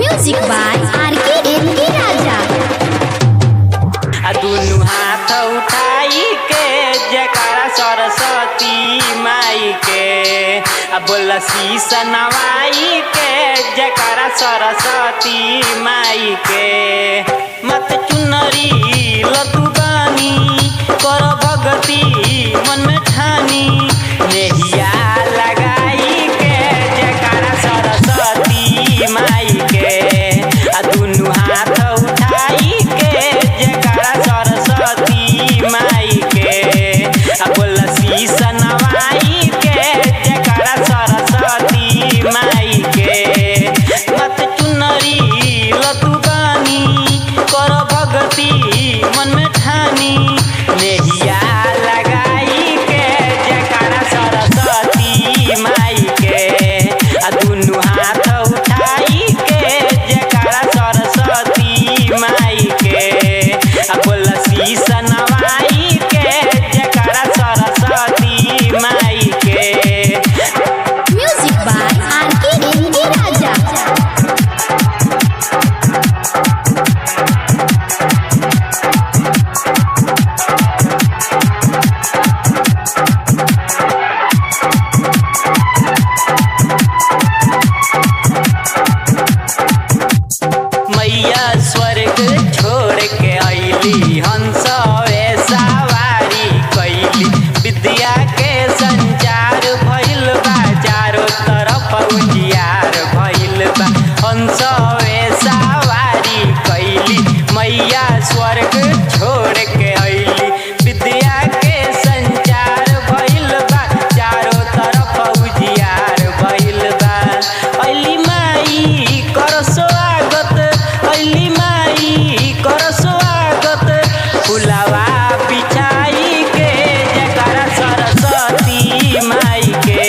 Music by R K. राजा। दुनु हाथ उठाई के जयकारा सरस्वती माई के, बोला शीश नवाई के जयकारा सरस्वती माई के। मत चुनरी लतु बानी कर भगती मन में ठानी, नेहिया लगाई के जयकारा सरस्वती माई के। दुनु हाथ उठाई के जयकारा सरस्वती माई के, बोला शीश नवाई के जयकारा सरस्वती माई के। मत चुनरी लतु बानी कर भगती मन में ठानी, नेहिया लगाई के जयकारा सरस्वती माई के। दुनु हाथ उठाई के जयकारा सरस्वती माई के, बोला शीश नवाई के जयकारा सरस्वती माई के। Music by R K. राजा। मैया स्वर्ग छोड़ के अइली, हंस सवारी कैली, विद्या के संचार भइल बा, चारों तरफ उजियार भइल बा। हंस सवारी कैली मैया स्वर्ग छोड़ के अइली, विद्या के संचार भइल बा, चारों तरफ उजियार भइल बा। अइली माई कर स्वागत, अइली माई कर स्वागत, फुलवा बिछाई के जयकारा सरस्वती माई के।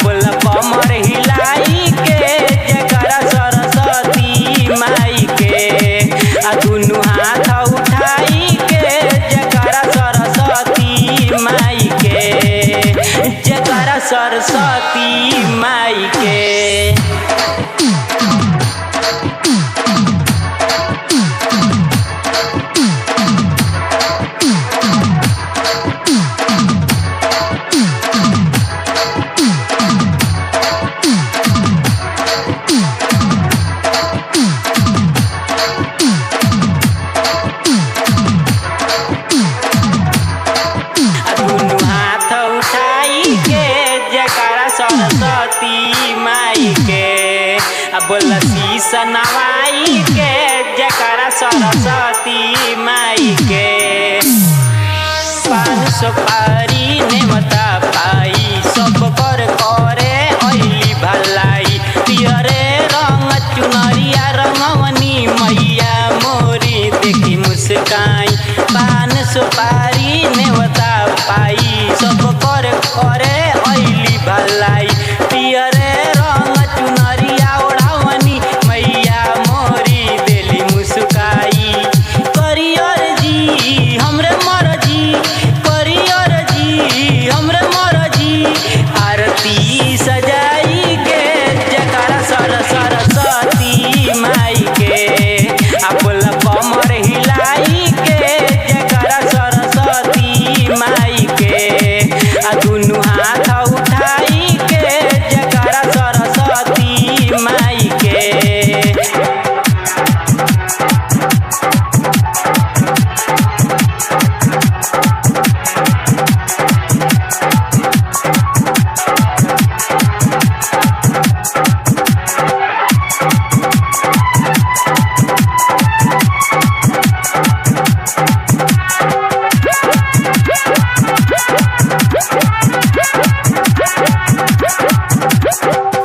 बोला कमर हिलाई के जयकारा सरस्वती माई के। दुनु हाथ उठाई के जयकारा सरस्वती माई के, जयकारा सरस्वती माई के। दुनु हाथ उठाई के जयकारा सरस्वती माई के, बोला शीश नवाई के जयकारा सरस्वती माई के। पान सुपारी नेमता पाई सब कर करे अइली भलाई, पियरे रंग चुनरिया रंगवनी मैया मोरी देखी मुस्काई। पान सुपारी नेवता पाई सब कर करे अइली भलाई, पियरे रंग चुनरिया ओढ़ावनी मैया मोरी देली मुस्काई। करियर जी हमरे मरजी, करियर जी हमरे मरजी, आरती सजाई के जयकारा सरस्वती माई के। बोला कमर हिलाई के जयकारा सरस्वती माई के। दुनु हाथ उठाई के जयकारा सरस्वती माई के।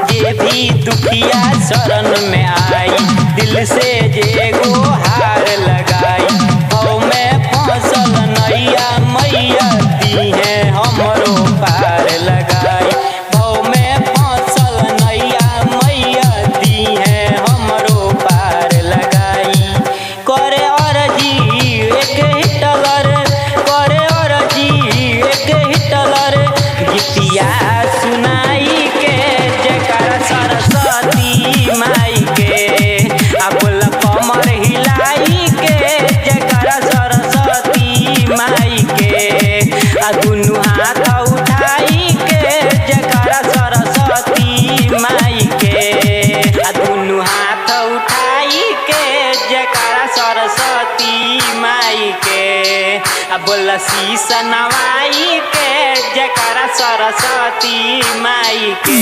जे भी दुखिया शरण में आई, दिल से जे गुहार लगाई, भव में फसल नैया मैया दी है हमरो पार लगाई। भव में फसल नैया मैया दी है हमरो पार लगाई। करे अर्जी एक हिटलर, करे अर्जी एक हिटलर, गीतिया सुनाई के जयकारा सरस्वती माई के। बोल शीस नवाई के जयकारा सरस्वती माई के।